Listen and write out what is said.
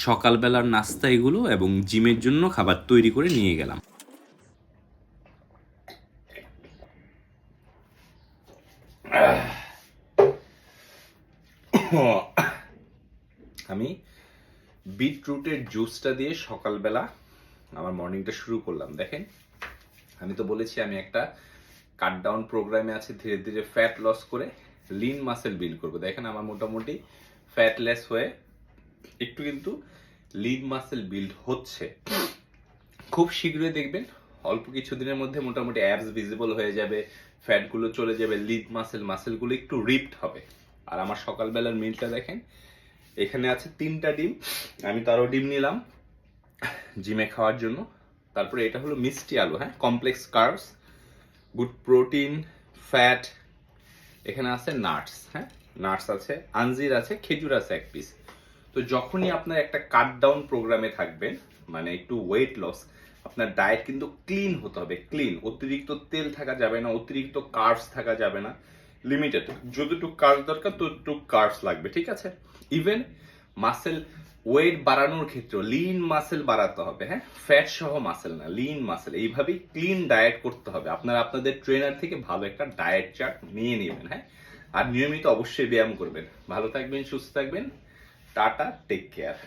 সকালবেলার নাস্তা এগুলো এবং জিমের জন্য খাবার তৈরি করে নিয়ে গেলাম। আমি বিটরুটের জুসটা দিয়ে সকালবেলা আমার মর্নিংটা শুরু করলাম। দেখেন, আমি তো বলেছি আমি একটা কাট ডাউন প্রোগ্রামে আছি, ধীরে ধীরে ফ্যাট লস করে লিন মাসেল বিল্ড করবো। দেখেন আমার মোটামুটি ফ্যাটলেস হয়ে একটু কিন্তু লিন মাসেল বিল্ড হচ্ছে। খুব শীঘ্রই দেখবেন অল্প কিছু দিনের মধ্যে মোটামুটি অ্যাবস ভিজিবল হয়ে যাবে, ফ্যাটগুলো চলে যাবে, লিন মাসেলগুলো একটু রিপড হবে। আর আমার সকালবেলার মিলটা দেখেন, এখানে আছে 3টা ডিম, আমি তো আরও ডিম নিলাম জিমে খাওয়ার জন্য। তারপরে এটা হলো মিষ্টি আলু, হ্যাঁ, complex carbs, good protein, fat. এখানে আছে নাটস, হ্যাঁ, নাটস আছে, আঞ্জির আছে, খেজুর আছে 1 পিস। তো যখনই আপনার একটা কাট ডাউন প্রোগ্রামে থাকবেন, মানে একটু ওয়েট লস, আপনার ডায়েট কিন্তু ক্লিন হতে হবে, ক্লিন। অতিরিক্ত তেল থাকা যাবে না, অতিরিক্ত কার্বস থাকা যাবে না, লিমিটেড। যতটুকু কার্বস দরকার ততটুকু কার্বস লাগবে, ঠিক আছে? ইভেন মাসেল ওয়েট বাড়ানোর ক্ষেত্রে লিন মাসেল বাড়াতে হবে, হ্যাঁ, ফ্যাট সহ মাসেল না, লিন মাসেল। এইভাবেই ক্লিন ডায়েট করতে হবে। আপনারা আপনাদের ট্রেনার থেকে ভালো একটা ডায়েট চার্ট নিয়ে নেবেন, হ্যাঁ, আর নিয়মিত অবশ্যই ব্যায়াম করবেন। ভালো থাকবেন, সুস্থ থাকবেন, টাটা, টেক কেয়ার।